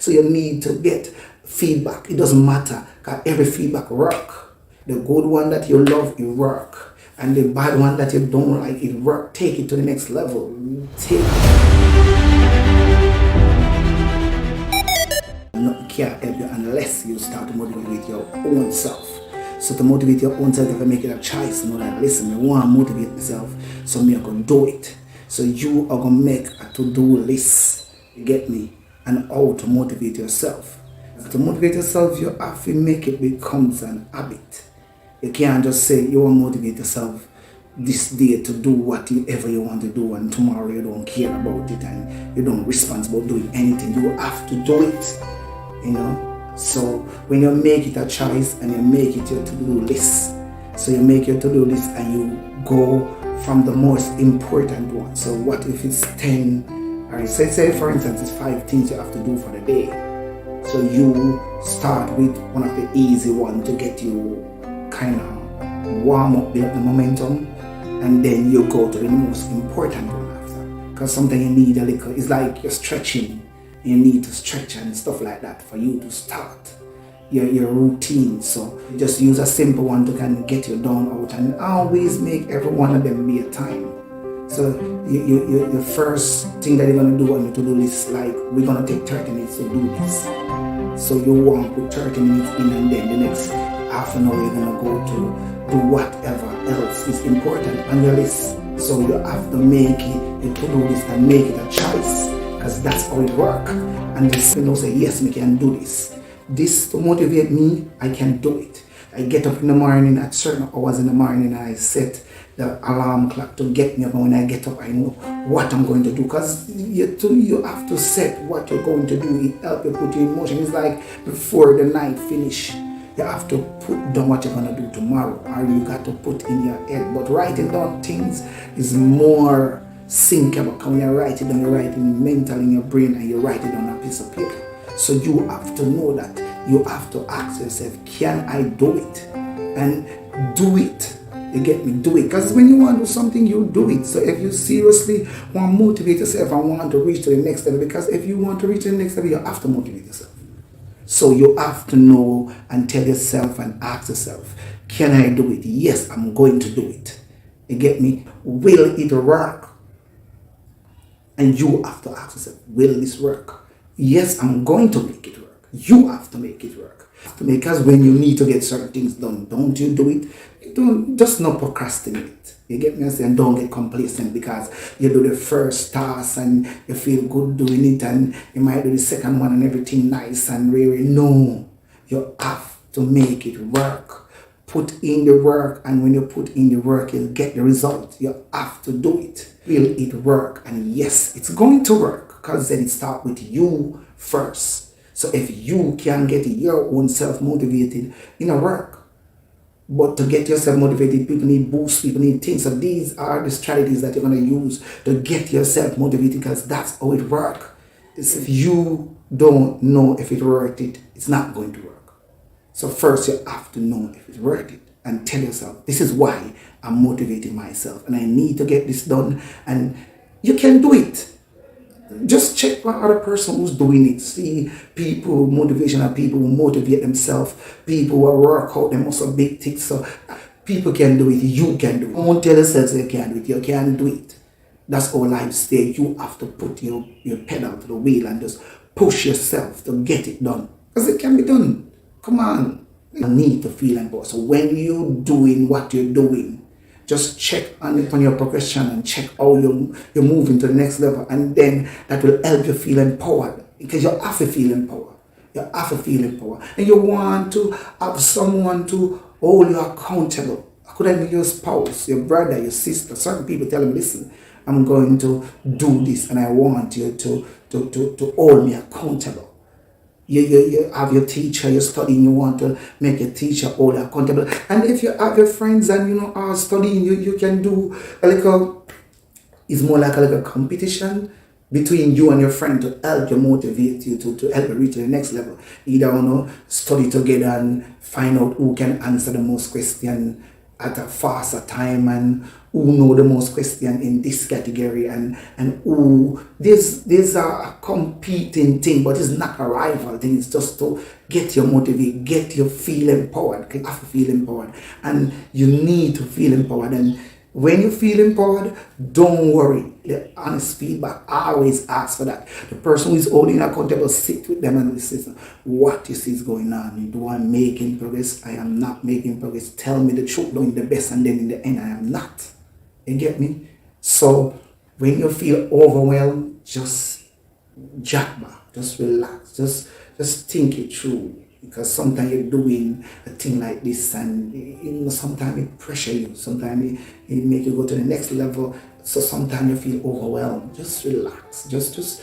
So you need to get feedback. It doesn't matter, because every feedback work. The good one that you love, it work. And the bad one that you don't like, it work. Take it to the next level. Nothing can help you unless you start to motivate with your own self. So to motivate your own self, you can make it a choice. You know that, listen, I want to motivate myself, so me I can do it. So you are going to make a to-do list, you get me, and how to motivate yourself. To motivate yourself, you have to make it becomes an habit. You can't just say you want to motivate yourself this day to do whatever you want to do, and tomorrow you don't care about it and you don't responsible doing anything. You have to do it, you know. So when you make it a choice and you make it your to-do list, so you make your to-do list and you go from the most important one. So what if it's 10, or say for instance it's 5 things you have to do for the day. So you start with one of the easy ones to get you kind of warm up, build the momentum, and then you go to the most important one after. Because something you need a little, it's like you're stretching. You need to stretch and stuff like that for you to start your routine. So you just use a simple one to kind of get you done out, and always make every one of them be a time. So the first thing that you're going to do on your to-do list, like we're going to take 30 minutes to do this. So you want to put 30 minutes in, and then the next half an hour you're going to go to do whatever else is important on your list. So you have to make it a to-do list and make it a choice, because that's how it works. And this, you know, say, yes, me can do this. This to motivate me, I can do it. I get up in the morning at certain hours in the morning, and I set the alarm clock to get me up. And when I get up, I know what I'm going to do, because you have to set what you're going to do. It helps you put you in motion. It's like before the night finish, you have to put down what you're going to do tomorrow, or you got to put in your head. But writing down things is more sinkable. When you write it down, you write it mentally in your brain, and you write it on a piece of paper. So you have to know that. You have to ask yourself, can I do it? And do it. You get me? Do it. Because when you want to do something, you do it. So if you seriously want to motivate yourself and want to reach to the next level, because if you want to reach to the next level, you have to motivate yourself. So you have to know and tell yourself and ask yourself, can I do it? Yes, I'm going to do it. You get me? Will it work? And you have to ask yourself, will this work? Yes, I'm going to make it work. You have to make it work. Because when you need to get certain things done, don't you do it? You don't just not procrastinate. You get me? And don't get complacent because you do the first task and you feel good doing it, and you might do the second one and everything nice and really. No, you have to make it work. Put in the work, and when you put in the work, you'll get the result. You have to do it. Will it work? And yes, it's going to work, because then it starts with you first. So if you can get your own self motivated, work. But to get yourself motivated, people need boosts, people need things. So these are the strategies that you're going to use to get yourself motivated, because that's how it works. If you don't know if it worth it, it's not going to work. So first you have to know if it's worth it, and tell yourself, this is why I'm motivating myself, and I need to get this done, and you can do it. Just check what other person who's doing it. See people, motivational people who motivate themselves, people who work out, them also big things. So people can do it, you can do it. Don't tell yourself you can't do it, you can do it. That's how life stays. You have to put your pedal to the wheel and just push yourself to get it done. Because it can be done. Come on. You need to feel empowered. So when you're doing what you're doing, just check on your progression and check how you're moving to the next level, and then that will help you feel empowered, because you have to feel empowered. You have to feel empowered, and you want to have someone to hold you accountable. Could be your spouse, your brother, your sister. Certain people tell them, listen, I'm going to do this, and I want you to hold me accountable. You have your teacher, you're studying, you want to make your teacher hold you accountable. And if you have your friends and are studying, you can do it's more like a competition between you and your friend to help you motivate you, to help you reach the next level. Either study together and find out who can answer the most question at a faster time, and who know the most question in this category, and who there's a competing thing, but it's not a rival thing. It's just to get you motivated, get you feel empowered. You have to feel empowered, and you need to feel empowered. And when you feel empowered, don't worry. The honest feedback, always ask for that. The person who is holding you accountable, sit with them and listen. What you see is going on? Do I making progress? I am not making progress. Tell me the truth, doing the best, and then in the end, I am not. You get me? So when you feel overwhelmed, just jump back, just relax, just think it through. Because sometimes you're doing a thing like this, and sometimes it pressure you, sometimes it make you go to the next level. So sometimes you feel overwhelmed. Just relax, just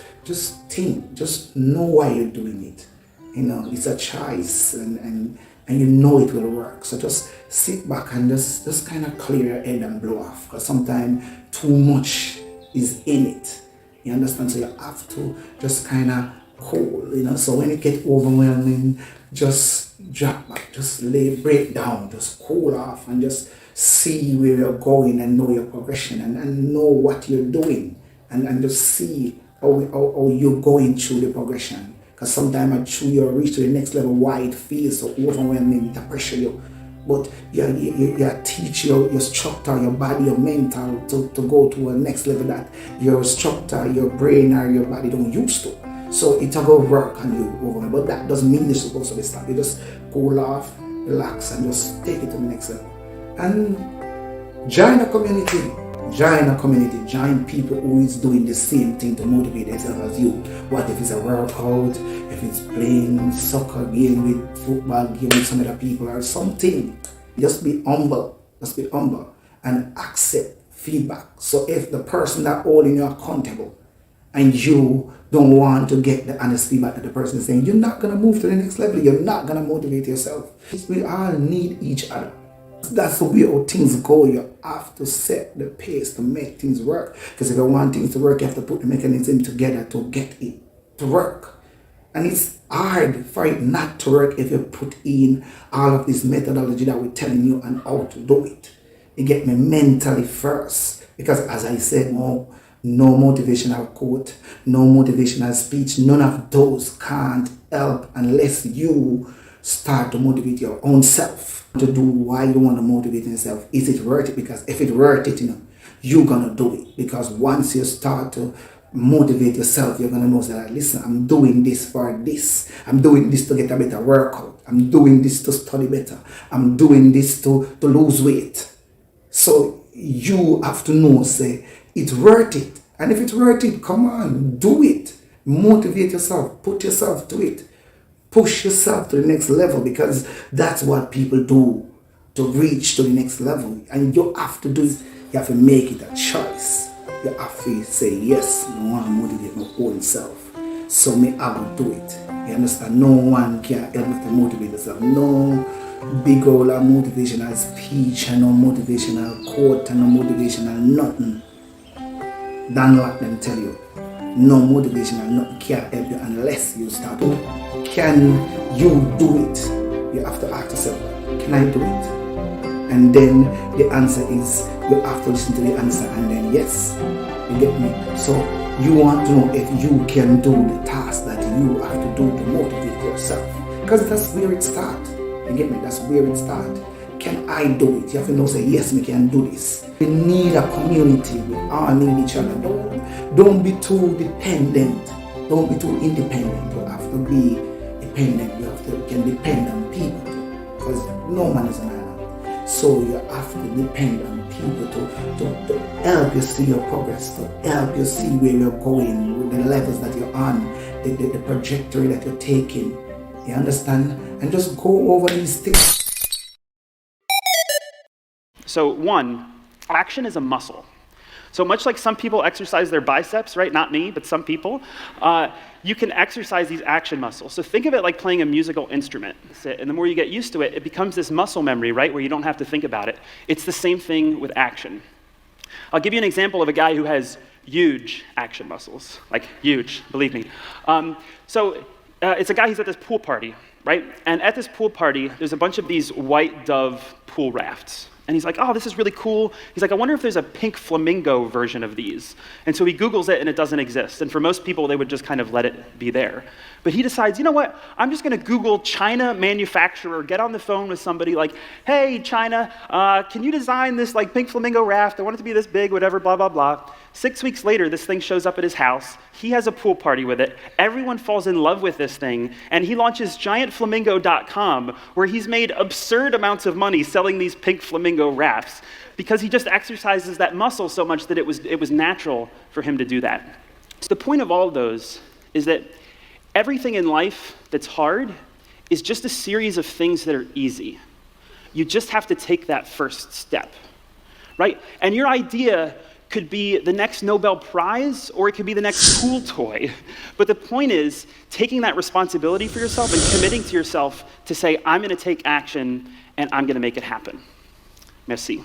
think, just know why you're doing it. It's a choice, and you know it will work. So just sit back and just kind of clear your head and blow off. Because sometimes too much is in it. You understand? So you have to just kind of cool, So when it gets overwhelming, just drop back, just break down, just cool off, and just see where you're going, and know your progression, and know what you're doing, and just see how you're going through the progression. Because sometimes through you reach to the next level, why it feels so overwhelming to pressure you. But you teach your structure, your body, your mental to go to a next level that your structure, your brain, or your body don't used to. So it's a go work on you over, but that doesn't mean you're supposed to be stopped. You just cool off, relax, and just take it to the next level. And join a community. Join people who is doing the same thing to motivate themselves as you. What if it's a workout, if it's playing soccer game with football game with some other people or something. Just be humble. And accept feedback. So if the person that holding you accountable and you don't want to get the honest feedback that the person is saying, you're not going to move to the next level. You're not going to motivate yourself. We all need each other. That's the way how things go. You have to set the pace to make things work. Because if you want things to work, you have to put the mechanism together to get it to work. And it's hard for it not to work if you put in all of this methodology that we're telling you and how to do it. You get me mentally first. Because as I said, no motivational quote, no motivational speech, none of those can't help unless you start to motivate your own self to do why you want to motivate yourself. Is it worth it? Because if it's worth it, you're gonna do it. Because once you start to motivate yourself, you're gonna know that, listen, I'm doing this for this. I'm doing this to get a better workout. I'm doing this to study better. I'm doing this to lose weight. So you have to know, say, it's worth it. And if it's worth it, come on, do it. Motivate yourself. Put yourself to it. Push yourself to the next level, because that's what people do to reach to the next level. And you have to do it. You have to make it a choice. You have to say, yes, I want to motivate my own self. So me, I will do it. You understand? No one can help me to motivate yourself. No big old motivational speech and no motivational quote and no motivational nothing. Don't let them tell you. No motivational nothing can help you unless you start. Can you do it? You have to ask yourself, can I do it? And then the answer is, you have to listen to the answer, and then yes, you get me? So you want to know if you can do the task that you have to do to motivate yourself, because that's where it starts. You get me? That's where it starts. Can I do it? You have to know, say, yes, we can do this. We need a community. We all need each other. Don't be too dependent. Don't be too independent. You have to be dependent. You can depend on people, because no man is an island. So you have to depend on people to help you see your progress, to help you see where you're going, with the levels that you're on, the trajectory that you're taking. You understand? And just go over these things. So one, action is a muscle. So much like some people exercise their biceps, right? Not me, but some people. You can exercise these action muscles. So think of it like playing a musical instrument. And the more you get used to it, it becomes this muscle memory, right? Where you don't have to think about it. It's the same thing with action. I'll give you an example of a guy who has huge action muscles. Like huge, believe me. It's a guy who's at this pool party, right? And at this pool party, there's a bunch of these white dove pool rafts. And he's like, oh, this is really cool. He's like, I wonder if there's a pink flamingo version of these. And so he Googles it, and it doesn't exist. And for most people, they would just kind of let it be there. But he decides, you know what? I'm just going to Google China manufacturer, get on the phone with somebody like, hey, China, can you design this like pink flamingo raft? I want it to be this big, whatever, blah, blah, blah. 6 weeks later, this thing shows up at his house. He has a pool party with it. Everyone falls in love with this thing. And he launches giantflamingo.com, where he's made absurd amounts of money selling these pink flamingo rafts because he just exercises that muscle so much that it was natural for him to do that. So the point of all of those is that everything in life that's hard is just a series of things that are easy. You just have to take that first step, right? And your idea could be the next Nobel Prize, or it could be the next cool toy. But the point is taking that responsibility for yourself and committing to yourself to say, I'm going to take action and I'm going to make it happen. Merci.